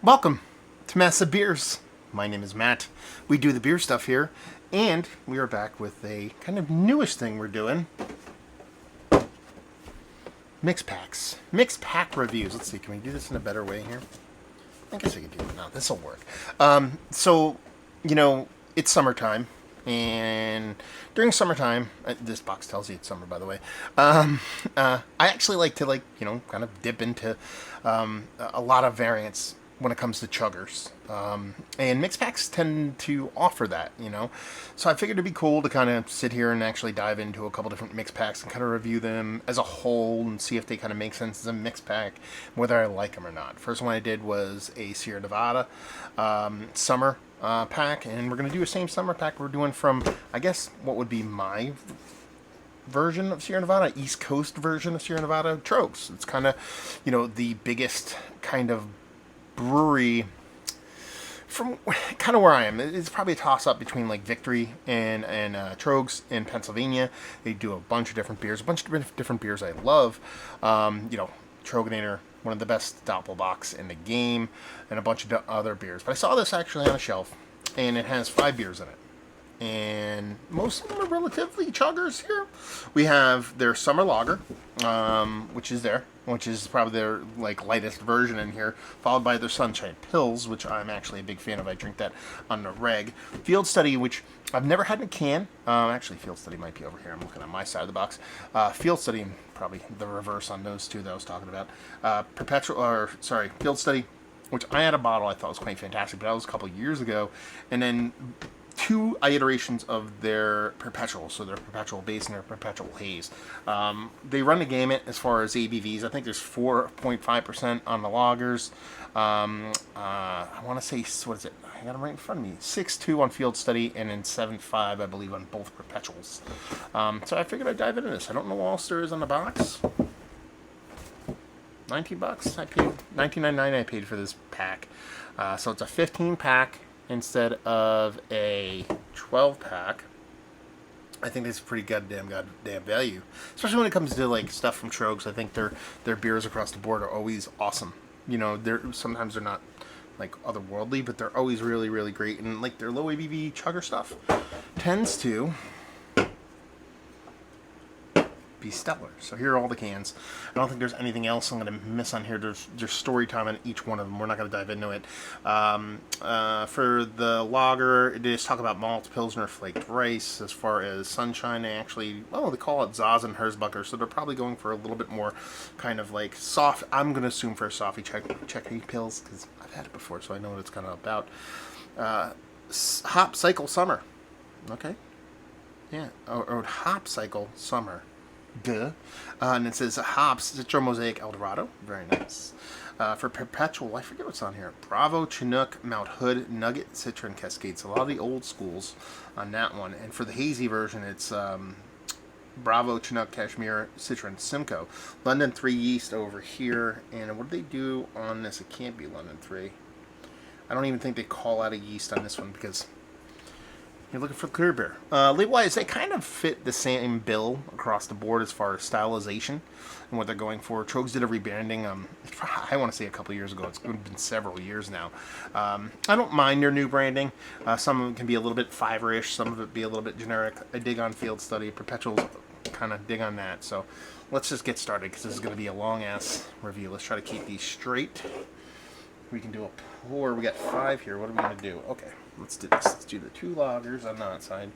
Welcome to Massa Beers. My name is Matt. We do the beer stuff here, and we are back with a kind of newish thing we're doing. Mix packs. Mix pack reviews. Let's see, can we do this in a better way here? I guess I can do it. No, this will work. It's summertime, and during summertime, this box tells you it's summer, by the way. I actually like to kind of dip into a lot of variants when it comes to chuggers. And mix packs tend to offer that, So I figured it'd be cool to kind of sit here and actually dive into a couple different mix packs and kind of review them as a whole and see if they kind of make sense as a mix pack, whether I like them or not. First one I did was a Sierra Nevada summer pack, and we're going to do the same summer pack we're doing from, I guess, what would be my version of Sierra Nevada, East Coast version of Sierra Nevada, Troegs. It's kind of, the biggest kind of brewery from kind of where I am. It's probably a toss-up between like Victory and Troegs in Pennsylvania. They do a bunch of different beers, a bunch of different beers I love. Troeganator, one of the best doppelbocks in the game, and a bunch of other beers. But I saw this actually on a shelf, and it has 5 beers in it. And most of them are relatively chuggers here. We have their summer lager, which is probably their lightest version in here, followed by their Sunshine Pils, which I'm actually a big fan of. I drink that on the reg. Field Study, which I've never had in a can. Actually, Field Study might be over here. I'm looking at my side of the box. Field Study, probably the reverse on those two that I was talking about. Field Study, which I had a bottle I thought was quite fantastic, but that was a couple years ago. And then 2 iterations of their Perpetual, so their Perpetual base and their Perpetual Haze. They run the gamut as far as ABVs. I think there's 4.5% on the lagers. I want to say, what is it? I got them right in front of me. 6.2 on Field Study, and then 7.5, I believe, on both Perpetuals. So I figured I'd dive into this. I don't know what else there is on the box. $19. I paid $19.99. I paid for this pack. So it's a 15 pack. Instead of a 12 pack. I think that's pretty goddamn value, especially when it comes to stuff from Troegs. I think their beers across the board are always awesome. Sometimes they're not otherworldly, but they're always really, really great. And their low ABV chugger stuff tends to be stellar. So here are all the cans. I don't think there's anything else I'm going to miss on here. There's story time on each one of them. We're not going to dive into it. For the lager, they just talk about malt, Pilsner, flaked rice. As far as Sunshine, they call it Saaz and Herzbacher, so they're probably going for a little bit more kind of soft. I'm going to assume for a softy check pills, because I've had it before, so I know what it's kind of about. Hop Cycle Summer. Okay. Yeah. Or Hop Cycle Summer. Duh. And it says hops, Citra Mosaic Eldorado. Very nice. For Perpetual, I forget what's on here. Bravo, Chinook, Mount Hood, Nugget, Citra, and Cascade. So a lot of the old schools on that one. And for the hazy version, it's Bravo, Chinook, Cashmere, Citra, and Simcoe. London 3 yeast over here. And what do they do on this? It can't be London 3. I don't even think they call out a yeast on this one because you're looking for clear beer. Label-wise, they kind of fit the same bill across the board as far as stylization and what they're going for. Troegs did a rebranding, I want to say a couple years ago. It's been several years now. I don't mind their new branding. Some of them can be a little bit Fiverr-ish. Some of it be a little bit generic. I dig on Field Study. Perpetuals kind of dig on that. So let's just get started because this is going to be a long-ass review. Let's try to keep these straight. We can do a pour. We got 5 here. What are we going to do? Okay. Let's do this. Let's do the 2 lagers on that side,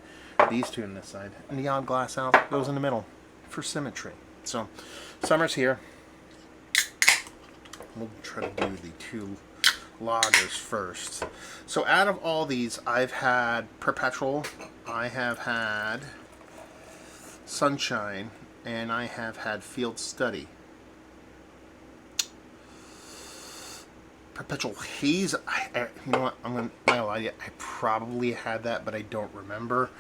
these 2 on this side, and the odd glass out goes in the middle for symmetry. So, summer's here. We'll try to do the 2 lagers first. So, out of all these, I've had Perpetual, I have had Sunshine, and I have had Field Study. Perpetual Haze, you know what, I'm not gonna lie to you, I probably had that, but I don't remember.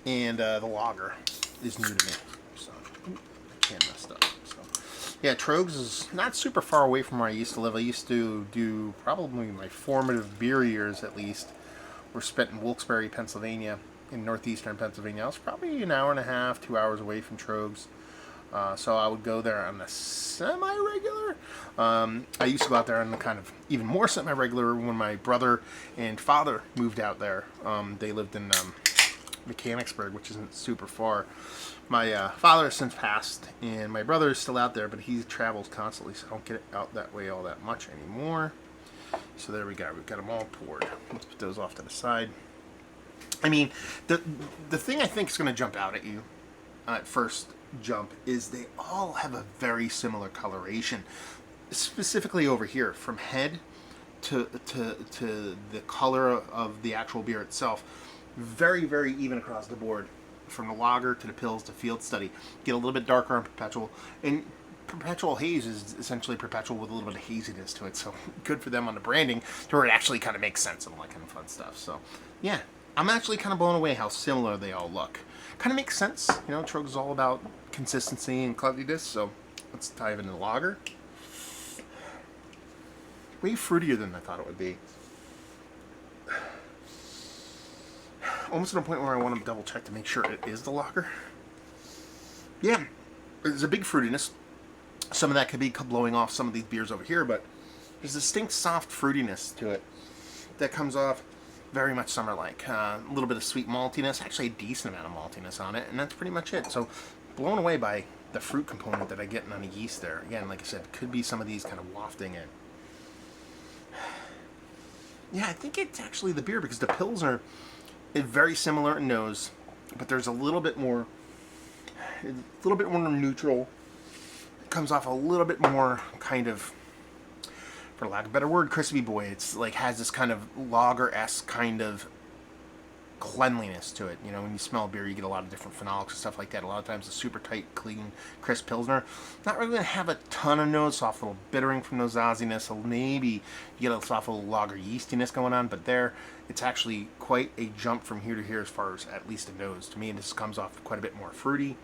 And the lager is new to me, so I can't mess up. So yeah, Troegs is not super far away from where I used to live. I used to do probably my formative beer years, at least, were spent in Wilkes-Barre, Pennsylvania, in northeastern Pennsylvania. I was probably an hour and a half, 2 hours away from Troegs. So I would go there on the semi-regular. I used to go out there on the kind of even more semi-regular when my brother and father moved out there. They lived in Mechanicsburg, which isn't super far. My father has since passed, and my brother is still out there, but he travels constantly, so I don't get out that way all that much anymore. So there we go. We've got them all poured. Let's put those off to the side. I mean, the thing I think is going to jump out at you at first jump is they all have a very similar coloration, specifically over here from head to the color of the actual beer itself. Very, very even across the board, from the lager to the pills to field study. Get a little bit darker on Perpetual, and Perpetual Haze is essentially Perpetual with a little bit of haziness to it, so good for them on the branding to where it actually kind of makes sense and all that kind of fun stuff. So yeah, I'm actually kind of blown away how similar they all look. Kind of makes sense, you know. Troegs is all about consistency and cleanliness, so let's dive into the lager. Way fruitier than I thought it would be. Almost to the point where I want to double check to make sure it is the lager. Yeah, there's a big fruitiness. Some of that could be blowing off some of these beers over here, but there's a distinct soft fruitiness to it that comes off very much summer-like. A little bit of sweet maltiness, actually a decent amount of maltiness on it, and that's pretty much it. So blown away by the fruit component that I get on the yeast there. Again, like I said, could be some of these kind of wafting in. Yeah, I think it's actually the beer, because the Pilsner is very similar in nose, but there's a little bit more neutral. It comes off a little bit more kind of, for lack of a better word, crispy boy. It's like has this kind of lager-esque kind of cleanliness to it. You know, when you smell beer, you get a lot of different phenolics and stuff like that. A lot of times, a super tight, clean, crisp Pilsner, not really going to have a ton of nose, soft little bittering from those zazziness. So maybe you get a soft little lager yeastiness going on, but there, it's actually quite a jump from here to here as far as at least a nose. To me, this comes off quite a bit more fruity.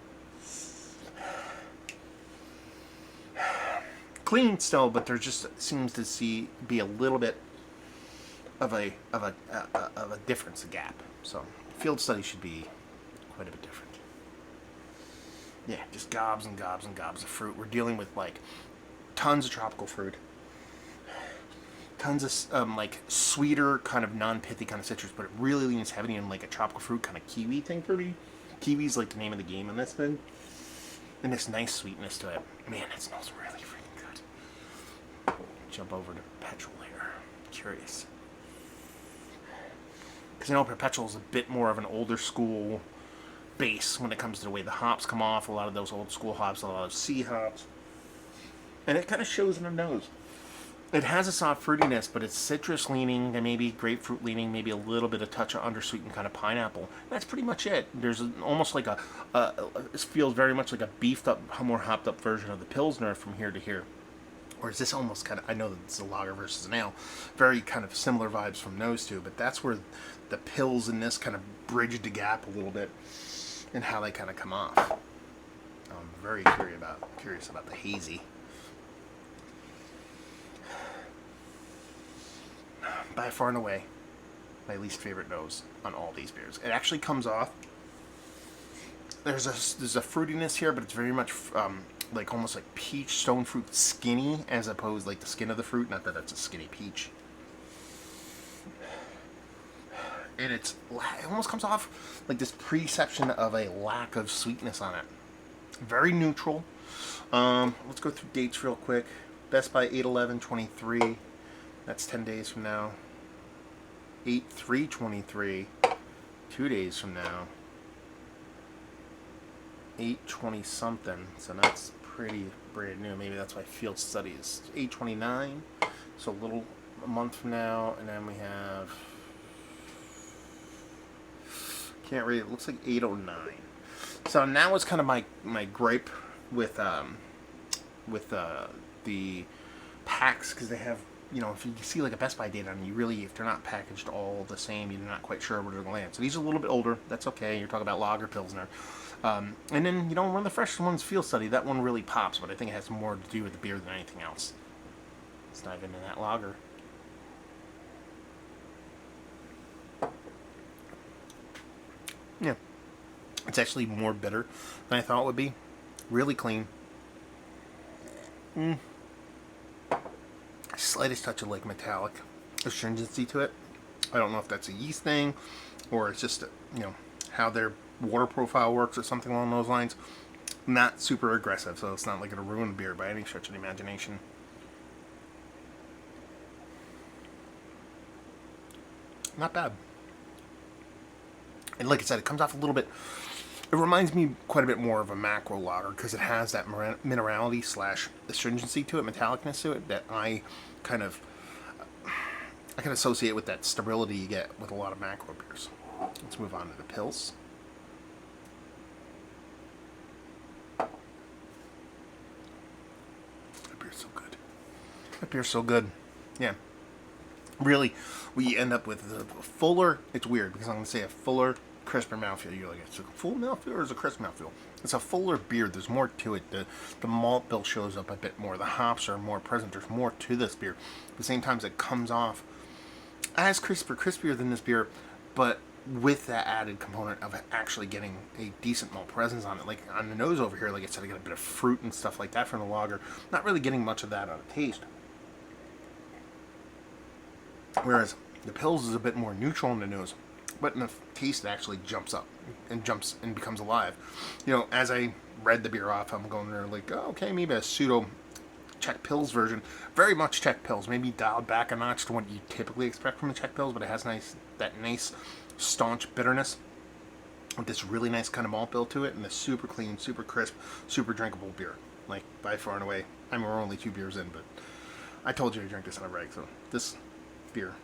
Clean still, but there just seems to be a little bit of a difference, a gap. So field study should be quite a bit different. Yeah, just gobs and gobs and gobs of fruit. We're dealing with like tons of tropical fruit, tons of like sweeter kind of non-pithy kind of citrus, but it really leans heavily in like a tropical fruit kind of kiwi thing for me. Kiwi's like the name of the game in this thing, and this nice sweetness to it. Man, it smells really freaking good. Jump over to Perpetual here. Curious. Because you know, Perpetual is a bit more of an older school base when it comes to the way the hops come off. A lot of those old school hops, a lot of C hops. And it kind of shows in the nose. It has a soft fruitiness, but it's citrus leaning, and maybe grapefruit leaning, maybe a little bit of touch of undersweetened kind of pineapple. That's pretty much it. There's almost like it feels very much like a beefed up, more hopped up version of the Pilsner from here to here. Or is this almost kind of, I know that it's a lager versus an ale, very kind of similar vibes from those two, but that's where the pills in this kind of bridge the gap a little bit and how they kind of come off. I'm very curious about the hazy. By far and away, my least favorite nose on all these beers. It actually comes off. There's a fruitiness here, but it's very much like almost like peach stone fruit skinny, as opposed like the skin of the fruit. Not that it's a skinny peach. And it almost comes off like this perception of a lack of sweetness on it. Very neutral. Let's go through dates real quick. Best by 8/11/23. That's 10 days from now. 8/3/23. 2 days from now. 8/20 something. So that's pretty brand new. Maybe that's why field study is 8/29. So a month from now, and then we have. Can't read. It looks like 8/09. So now is kind of my gripe with the packs, because they have, you know, if you see like a Best Buy date on you, really, if they're not packaged all the same, you're not quite sure where they're going to land. So these are a little bit older. That's okay. You're talking about lager Pilsner. And then, you know, one of the freshest ones, field study, that one really pops, but I think it has more to do with the beer than anything else. Let's dive into that lager. Yeah. It's actually more bitter than I thought it would be. Really clean. Slightest touch of like metallic astringency to it. I don't know if that's a yeast thing or it's just, how their water profile works or something along those lines. Not super aggressive, so it's not like going to ruin beer by any stretch of the imagination. Not bad. And like I said, it comes off a little bit. It reminds me quite a bit more of a macro lager because it has that minerality / astringency to it, metallicness to it that I can associate with that sterility you get with a lot of macro beers. Let's move on to the Pils. That beer's so good. That beer's so good. Yeah. Really, we end up with a fuller, it's weird because I'm going to say a fuller, crisper mouthfeel. You're like, it's a full mouthfeel or is it a crisp mouthfeel? It's a fuller beer. There's more to it. The malt bill shows up a bit more. The hops are more present. There's more to this beer. At the same time, it comes off as crispier than this beer, but with that added component of actually getting a decent malt presence on it. Like on the nose over here, like I said, I get a bit of fruit and stuff like that from the lager. Not really getting much of that on a taste. Whereas the Pils is a bit more neutral in the nose, but in the taste it actually jumps up and becomes alive. As I read the beer off, I'm going there like, oh, okay, maybe a pseudo Czech Pils version. Very much Czech Pils, maybe dialed back a notch to what you typically expect from a Czech Pils, but it has that nice staunch bitterness with this really nice kind of malt bill to it, and this super clean, super crisp, super drinkable beer. Like by far and away. We're only 2 beers in, but I told you I drank this on a reg, so this beer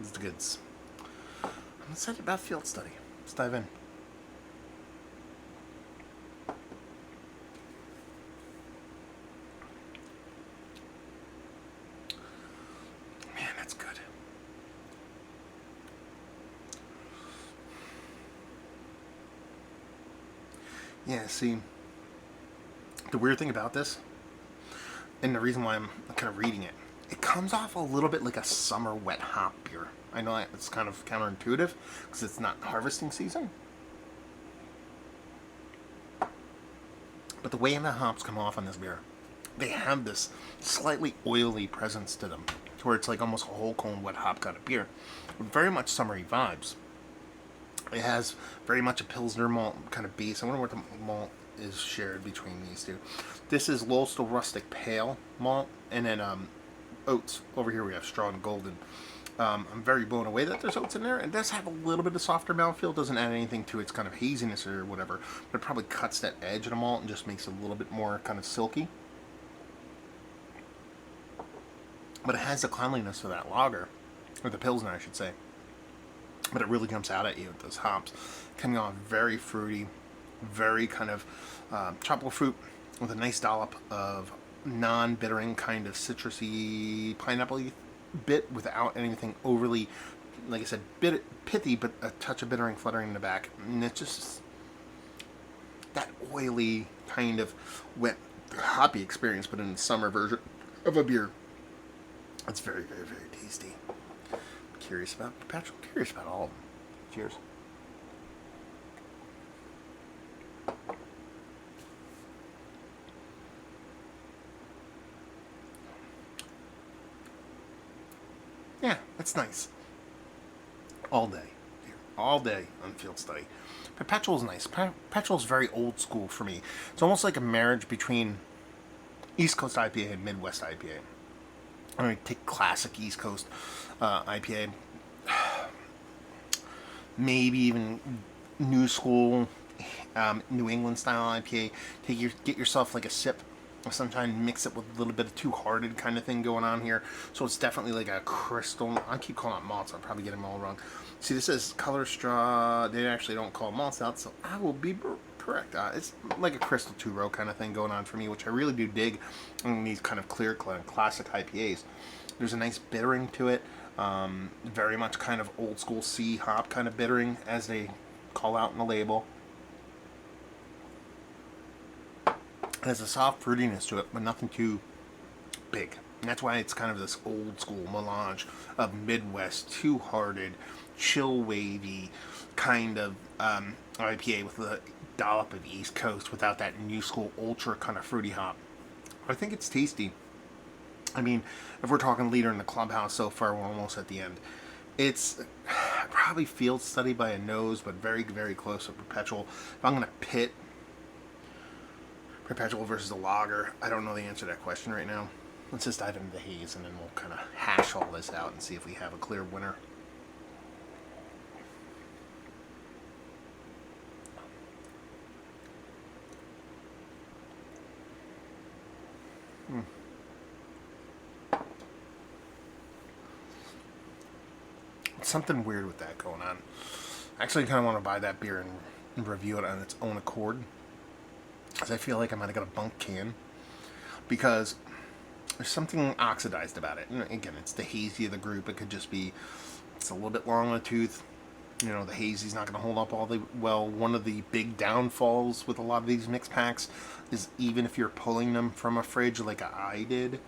is the goods. I'm excited about field study. Let's dive in. Man, that's good. Yeah, see, the weird thing about this, and the reason why I'm kind of reading it, it comes off a little bit like a summer wet hop beer. I know it's kind of counterintuitive because it's not harvesting season. But the way the hops come off on this beer, they have this slightly oily presence to them, to where it's like almost a whole cone wet hop kind of beer, with very much summery vibes. It has very much a Pilsner malt kind of base. I wonder what the malt is shared between these two. This is Lowell Rustic Pale malt, and then oats. Over here we have straw and golden. I'm very blown away that there's oats in there. It does have a little bit of softer mouthfeel. Doesn't add anything to its kind of haziness or whatever, but it probably cuts that edge of the malt and just makes it a little bit more kind of silky. But it has the cleanliness of that lager, or the Pilsner I should say. But it really jumps out at you with those hops. Coming on very fruity, very kind of tropical fruit with a nice dollop of non-bittering kind of citrusy pineapple bit without anything overly, like I said, pithy, but a touch of bittering fluttering in the back. And it's just that oily kind of wet hoppy experience, but in the summer version of a beer. It's very, very, very tasty. Curious about Perpetual, curious about all of them. Cheers. Yeah, that's nice. All day. Here. All day on field study. Perpetual's nice. Perpetual's very old school for me. It's almost like a marriage between East Coast IPA and Midwest IPA. I'm going to take classic East Coast IPA. Maybe even new school New England style IPA. Get yourself like a sip of sunshine, mix it with a little bit of Two Hearted kind of thing going on here. So it's definitely like a crystal. I keep calling it malts. I'm probably getting them all wrong. See, this is color straw. They actually don't call malts out, so I will be correct. It's like a crystal two-row kind of thing going on for me, which I really do dig in these kind of clear classic IPAs. There's a nice bittering to it. Very much kind of old school C hop kind of bittering as they call out in the label. It has a soft fruitiness to it, but nothing too big. And that's why it's kind of this old school melange of Midwest, Two-Hearted, chill wavy kind of IPA with the dollop of East Coast without that new school ultra kind of fruity hop. I think it's tasty. I mean, if we're talking leader in the clubhouse so far, we're almost at the end. It's probably field study by a nose, but very, very close to Perpetual. If I'm going to pit Perpetual versus the lager, I don't know the answer to that question right now. Let's just dive into the haze, and then we'll kind of hash all this out and see if we have a clear winner. Something weird with that going on. I actually kind of want to buy that beer and review it on its own accord, because I feel like I might have got a bunk can, because there's something oxidized about it. And again, it's the hazy of the group. It could just be it's a little bit long in the tooth. You know, the hazy's not going to hold up all the well. One of the big downfalls with a lot of these mix packs is even if you're pulling them from a fridge like I did,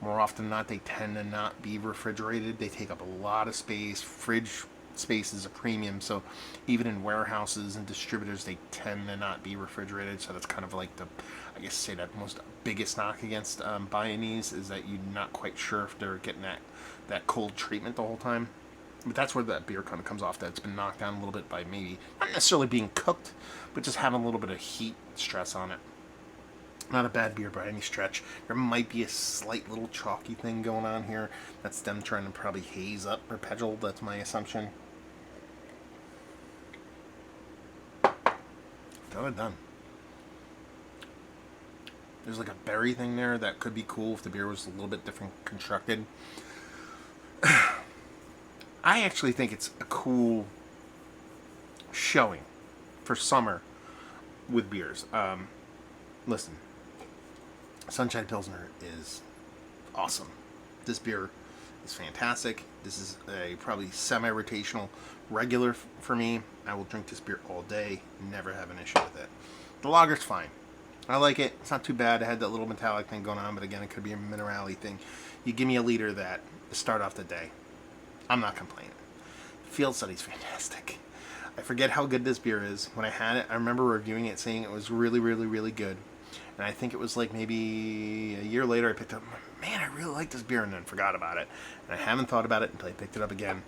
more often than not, they tend to not be refrigerated. They take up a lot of space. Fridge space is a premium, so even in warehouses and distributors, they tend to not be refrigerated. So that's kind of like the, I guess, say that most biggest knock against buying these is that you're not quite sure if they're getting that cold treatment the whole time. But that's where that beer kind of comes off. That it's been knocked down a little bit by maybe not necessarily being cooked, but just having a little bit of heat stress on it. Not a bad beer by any stretch. There might be a slight little chalky thing going on here. That's them trying to probably haze up Perpetual. That's my assumption. Got it done. There's like a berry thing there that could be cool if the beer was a little bit different constructed. I actually think it's a cool showing for summer with beers. Listen. Sunshine Pilsner is awesome. This beer is fantastic. This is a probably semi-rotational regular for me. I will drink this beer all day, never have an issue with it. The lager's fine. I like it. It's not too bad. It had that little metallic thing going on, but again, it could be a minerality thing. You give me a liter of that to start off the day, I'm not complaining. Field study's fantastic. I forget how good this beer is. When I had it, I remember reviewing it saying it was really, really, really good. And I think it was like maybe a year later I picked up, man, I really like this beer, and then forgot about it. And I haven't thought about it until I picked it up again.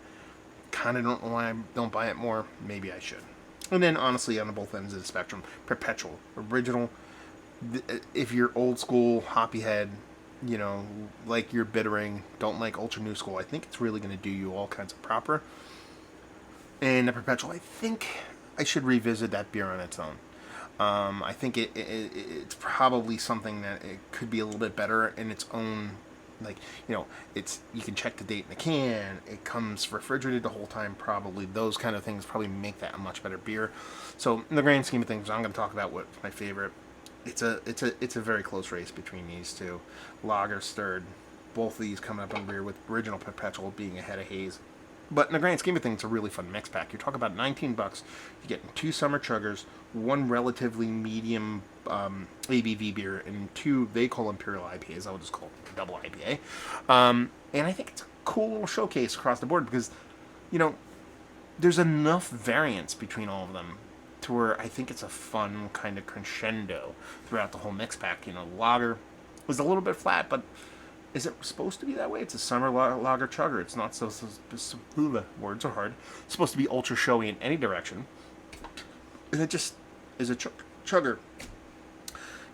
Kind of don't know why I don't buy it more. Maybe I should. And then honestly, on the both ends of the spectrum, Perpetual, original. If you're old school, hoppy head, you know, like your bittering, don't like ultra new school, I think it's really going to do you all kinds of proper. And the Perpetual, I think I should revisit that beer on its own. I think it's probably something that it could be a little bit better in its own, like, you know, you can check the date in the can, it comes refrigerated the whole time, probably those kind of things probably make that a much better beer. So in the grand scheme of things, I'm going to talk about what's my favorite. It's a very close race between these two. Lager's third, both of these coming up on the rear, with original Perpetual being ahead of Haze. But in the grand scheme of things, it's a really fun mix pack. You're talking about $19. You're getting 2 summer chuggers, 1 relatively medium ABV beer, and 2, they call Imperial IPAs. I would just call it a double IPA. And I think it's a cool little showcase across the board because, you know, there's enough variance between all of them to where I think it's a fun kind of crescendo throughout the whole mix pack. You know, lager was a little bit flat, but is it supposed to be that way? It's a summer lager chugger. It's not so words are hard. It's supposed to be ultra showy in any direction. And it just is a chugger.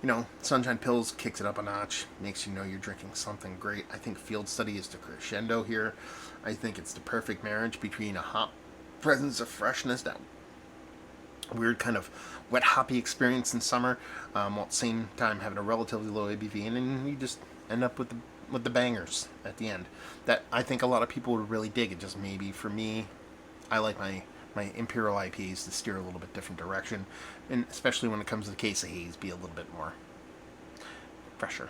You know, Sunshine Pills kicks it up a notch, makes you know you're drinking something great. I think Field Study is the crescendo here. I think it's the perfect marriage between a hop presence of freshness, that weird kind of wet hoppy experience in summer, while at the same time having a relatively low ABV, and then you just end up with the bangers at the end that I think a lot of people would really dig. It just maybe for me, I like my Imperial IPAs to steer a little bit different direction, and especially when it comes to the case of Haze, be a little bit more fresher.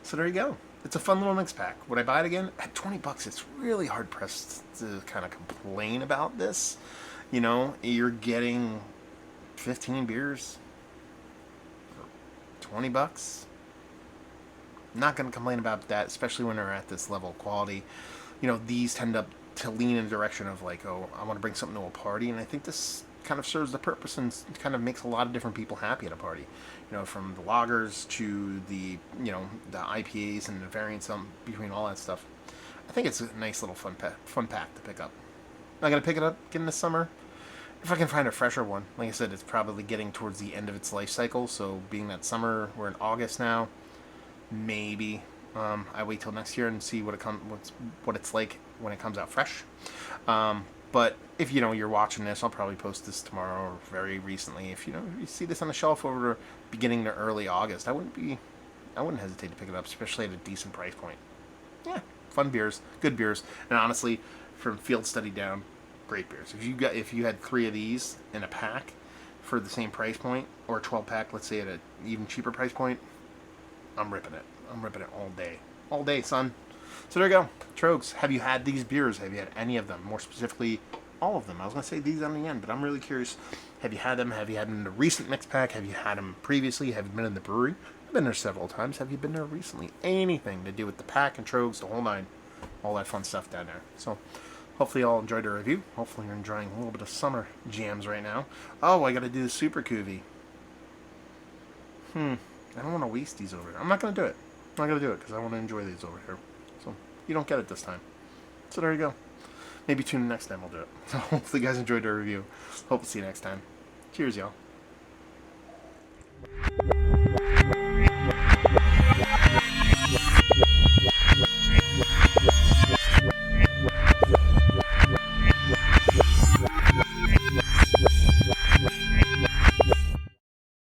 So there you go. It's a fun little mix pack. Would I buy it again? At $20, it's really hard pressed to kind of complain about this. You know, you're getting 15 beers for $20. Not going to complain about that, especially when they're at this level of quality. You know, these tend to lean in the direction of like, oh, I want to bring something to a party, and I think this kind of serves the purpose and kind of makes a lot of different people happy at a party. You know, from the lagers to the, you know, the IPAs and the variants between all that stuff. I think it's a nice little fun pack to pick up. I'm gonna pick it up again this summer if I can find a fresher one. Like I said, it's probably getting towards the end of its life cycle. So being that summer, we're in August now. Maybe I wait till next year and see what it's like when it comes out fresh. But if you know you're watching this, I'll probably post this tomorrow or very recently. If you know you see this on the shelf over beginning to early August, I wouldn't hesitate to pick it up, especially at a decent price point. Yeah, fun beers, good beers, and honestly, from field study down, great beers. If you had 3 of these in a pack for the same price point, or a 12 pack, let's say at an even cheaper price point, I'm ripping it. I'm ripping it all day, son. So there you go. Troegs, have you had these beers? Have you had any of them? More specifically, all of them. I was going to say these on the end, but I'm really curious. Have you had them? Have you had them in the recent mix pack? Have you had them previously? Have you been in the brewery? I've been there several times. Have you been there recently? Anything to do with the pack and Troegs, the whole nine. All that fun stuff down there. So hopefully you all enjoyed the review. Hopefully you're enjoying a little bit of summer jams right now. Oh, I got to do the super cuvee. I don't want to waste these over here. I'm not going to do it. I'm not going to do it because I want to enjoy these over here. So you don't get it this time. So there you go. Maybe tune in next time we'll do it. So hopefully you guys enjoyed our review. Hope to see you next time. Cheers, y'all.